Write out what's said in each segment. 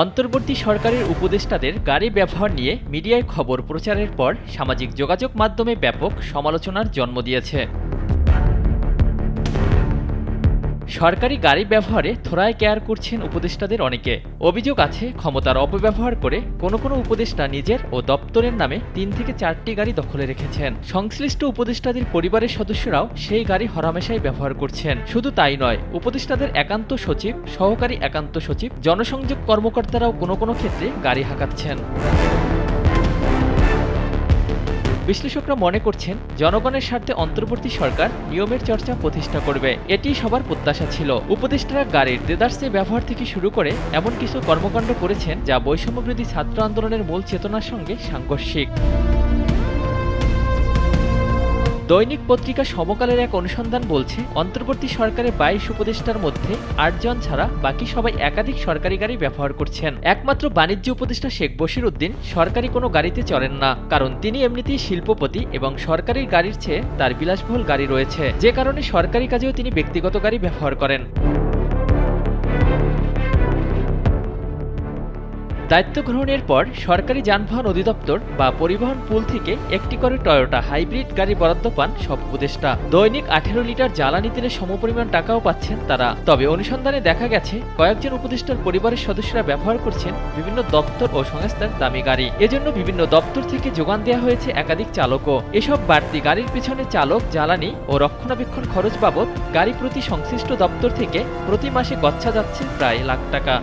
অন্তর্বর্তী সরকারের উপদেষ্টাদের গাড়ি ব্যবহার নিয়ে মিডিয়ায় খবর প্রচারের পর সামাজিক যোগাযোগ মাধ্যমে ব্যাপক সমালোচনার জন্ম দিয়েছে। সরকারি গাড়ি ব্যবহারে থোড়ায় কেয়ার করছেন উপদেষ্টাদের অনেকে। অভিযোগ আছে, ক্ষমতার অপব্যবহার করে কোনো কোনো উপদেষ্টা নিজের ও দপ্তরের নামে ৩ থেকে ৪টি গাড়ি দখলে রেখেছেন। সংশ্লিষ্ট উপদেষ্টাদের পরিবারের সদস্যরাও সেই গাড়ি হরহামেশাই ব্যবহার করছেন। শুধু তাই নয়, উপদেষ্টাদের একান্ত সচিব, সহকারী একান্ত সচিব, জনসংযোগ কর্মকর্তারাও কোনো কোনো ক্ষেত্রে গাড়ি হাঁকাচ্ছেন। বিশ্লেষকরা মনে করছেন, জনগণের স্বার্থে অন্তর্বর্তী সরকার নিয়মের চর্চা প্রতিষ্ঠা করবে, এটি সবার প্রত্যাশা ছিল। উপদেষ্টারা গাড়ির দেদারসে ব্যবহার থেকে শুরু করে এমন কিছু কর্মকাণ্ড করেছেন যা বৈষম্যবিরোধী ছাত্র আন্দোলনের মূল চেতনার সঙ্গে সাংঘর্ষিক। দৈনিক পত্রিকা সমকালের এক অনুসন্ধান বলছে, অন্তর্বর্তী সরকারের ২২ উপদেষ্টার মধ্যে ৮ জন ছাড়া বাকি সবাই একাধিক সরকারি গাড়ি ব্যবহার করছেন। একমাত্র বাণিজ্য উপদেষ্টা শেখ বশির উদ্দিন সরকারি কোনো গাড়িতে চড়েন না, কারণ তিনি এমনিতেই শিল্পপতি এবং সরকারি গাড়ির চেয়ে তার বিলাসবহুল গাড়ি রয়েছে, যে কারণে সরকারি কাজেও তিনি ব্যক্তিগত গাড়ি ব্যবহার করেন। দায়িত্ব গ্রহণের পর সরকারি যানবাহন অধিদপ্তর বা পরিবহন পুল থেকে একটি করে টয়োটা হাইব্রিড গাড়ি বরাদ্দ পান সব উপদেষ্টা। দৈনিক ১৮ লিটার জ্বালানি তেলের সমপরিমাণ টাকাও পাচ্ছেন তারা। তবে অনুসন্ধানে দেখা গেছে, কয়েকজন উপদেষ্টার পরিবারের সদস্যরা ব্যবহার করছেন বিভিন্ন দপ্তর ও সংস্থার দামি গাড়ি। এজন্য বিভিন্ন দপ্তর থেকে যোগান দেওয়া হয়েছে একাধিক চালকও। এসব বাড়তি গাড়ির পিছনে চালক, জ্বালানি ও রক্ষণাবেক্ষণ খরচ বাবদ গাড়ি প্রতি সংশ্লিষ্ট দপ্তর থেকে প্রতি মাসে গচ্ছা যাচ্ছে প্রায় লাখ টাকা।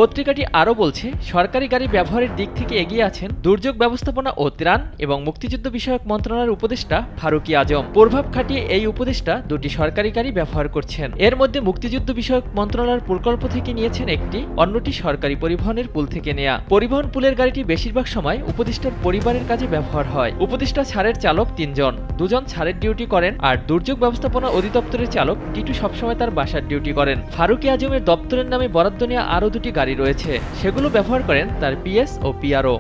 পত্রিকাটি আরও বলছে, সরকারি গাড়ি ব্যবহারের দিক থেকে এগিয়ে আছেন দুর্যোগ ব্যবস্থাপনা ও ত্রাণ এবং মুক্তিযুদ্ধ বিষয়ক মন্ত্রণালয়ের উপদেষ্টা ফারুকী আজম। প্রভাব খাটিয়ে এই উপদেষ্টা দুটি সরকারি গাড়ি ব্যবহার করছেন। এর মধ্যে মুক্তিযুদ্ধ বিষয়ক মন্ত্রণালয়ের প্রকল্প থেকে নিয়েছেন একটি, অন্যটি সরকারি পরিবহনের পুল থেকে নেয়া। পরিবহন পুলের গাড়িটি বেশিরভাগ সময় উপদেষ্টার পরিবারের কাজে ব্যবহার হয়। উপদেষ্টা ছাড়ের চালক ৩ জন, 2 জন ছাড়ের ডিউটি করেন, আর দুর্যোগ ব্যবস্থাপনা অধিদপ্তরের চালক টিটু সবসময় তার বাসার ডিউটি করেন। ফারুকী আজমের দপ্তরের নামে বরাদ্দ নেওয়া আরও দুটি গাড়ি রয়েছে, সেগুলো ব্যবহার করেন তার পিএস ও পিআরও।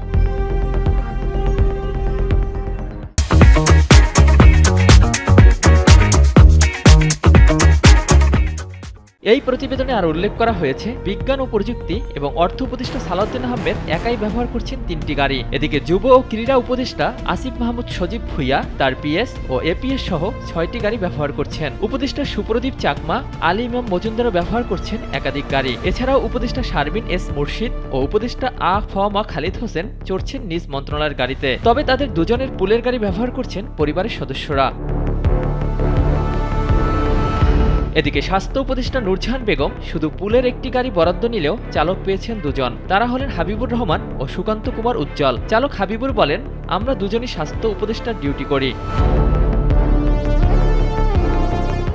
এই প্রতিবেদনে আর উল্লেখ করা হয়েছে, বিজ্ঞান ও প্রযুক্তি এবং অর্থ উপদেষ্টা সালাউদ্দিন আহমেদ একাই ব্যবহার করছেন 3টি গাড়ি। এদিকে যুব ও ক্রীড়া উপদেষ্টা আসিফ মাহমুদ সজীব ভুইয়া তার পিএস ও এপিএস সহ 6টি গাড়ি ব্যবহার করছেন। উপদেষ্টা সুপ্রদীপ চাকমা, আলী ইমাম মজুমদারও ব্যবহার করছেন একাধিক গাড়ি। এছাড়াও উপদেষ্টা শারমিন এস মুর্শিদ ও উপদেষ্টা আ.ফ.ম. খালিদ হোসেন চড়ছেন নিজ মন্ত্রণালয়ের গাড়িতে। তবে তাদের দুজনের পুলের গাড়ি ব্যবহার করছেন পরিবারের সদস্যরা। এদিকে স্বাস্থ্য উপদেষ্টা নূরজাহান বেগম শুধু পুলের একটি গাড়ি বরাদ্দ নিলেও চালক পেয়েছেন 2 জন। তারা হলেন হাবিবুর রহমান ও সুকান্ত কুমার উজ্জ্বল। চালক হাবিবুর বলেন, আমরা দুজনই স্বাস্থ্য উপদেষ্টার ডিউটি করি।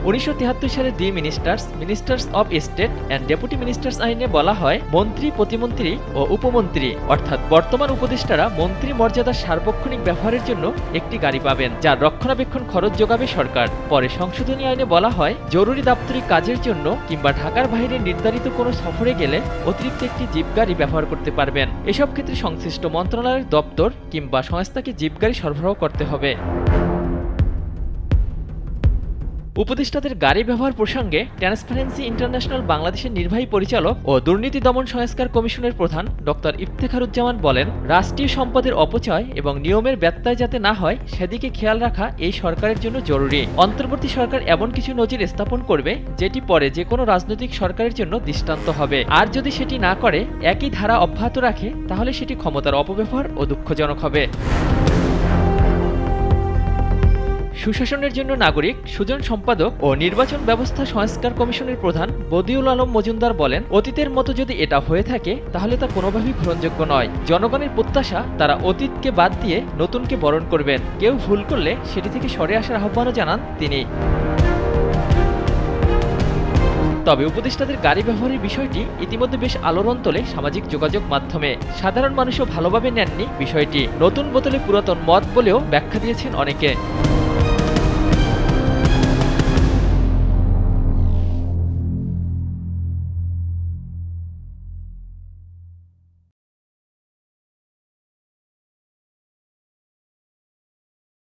1973 সালে the ministers of state and deputy ministers আইনে বলা হয়, মন্ত্রী, প্রতিমন্ত্রী ও উপমন্ত্রী অর্থাৎ বর্তমান উপদেষ্টারা মন্ত্রী মর্যাদার সার্বক্ষণিক ব্যবহারের জন্য একটি গাড়ি পাবেন, যার রক্ষণাবেক্ষণ খরচ যোগাবে সরকার। পরে সংশোধনী আইনে বলা হয়, জরুরি দাপ্তরিক কাজের জন্য কিংবা ঢাকার বাইরে নির্ধারিত কোনো সফরে গেলে অতিরিক্ত একটি জিপ গাড়ি ব্যবহার করতে পারবেন। এসব ক্ষেত্রে সংশ্লিষ্ট মন্ত্রণালয়ের দপ্তর কিংবা সংস্থাকে জিপ গাড়ি সরবরাহ করতে হবে। উপদেষ্টাদের গাড়ি ব্যবহার প্রসঙ্গে ট্রান্সপারেন্সি ইন্টারন্যাশনাল বাংলাদেশের নির্বাহী পরিচালক ও দুর্নীতি দমন সংস্কার কমিশনের প্রধান ডক্টর ইফতেখারুজ্জামান বলেন, রাষ্ট্রীয় সম্পদের অপচয় এবং নিয়মের ব্যত্যয় যাতে না হয় সেদিকে খেয়াল রাখা এই সরকারের জন্য জরুরি। অন্তর্বর্তী সরকার এমন কিছু নজির স্থাপন করবে যেটি পরে যে কোনো রাজনৈতিক সরকারের জন্য দৃষ্টান্ত হবে। আর যদি সেটি না করে, একই ধারা অব্যাহত রাখে, তাহলে সেটি ক্ষমতার অপব্যবহার ও দুঃখজনক হবে। সুশাসনের জন্য নাগরিক, সুজন সম্পাদক ও নির্বাচন ব্যবস্থা সংস্কার কমিশনের প্রধান বদিউল আলম মজুমদার বলেন, অতীতের মতো যদি এটা হয়ে থাকে তাহলে তা কোনোভাবেই গ্রহণযোগ্য নয়। জনগণের প্রত্যাশা, তারা অতীতকে বাদ দিয়ে নতুনকে বরণ করবেন। কেউ ভুল করলে সেটি থেকে সরে আসার আহ্বানও জানান তিনি। তবে উপদেষ্টাদের গাড়ি ব্যবহারের বিষয়টি ইতিমধ্যে বেশ আলোড়ন তোলে সামাজিক যোগাযোগ মাধ্যমে। সাধারণ মানুষও ভালোভাবে নেননি বিষয়টি। নতুন বোতলে পুরাতন মদ বলেও ব্যাখ্যা দিয়েছেন অনেকে।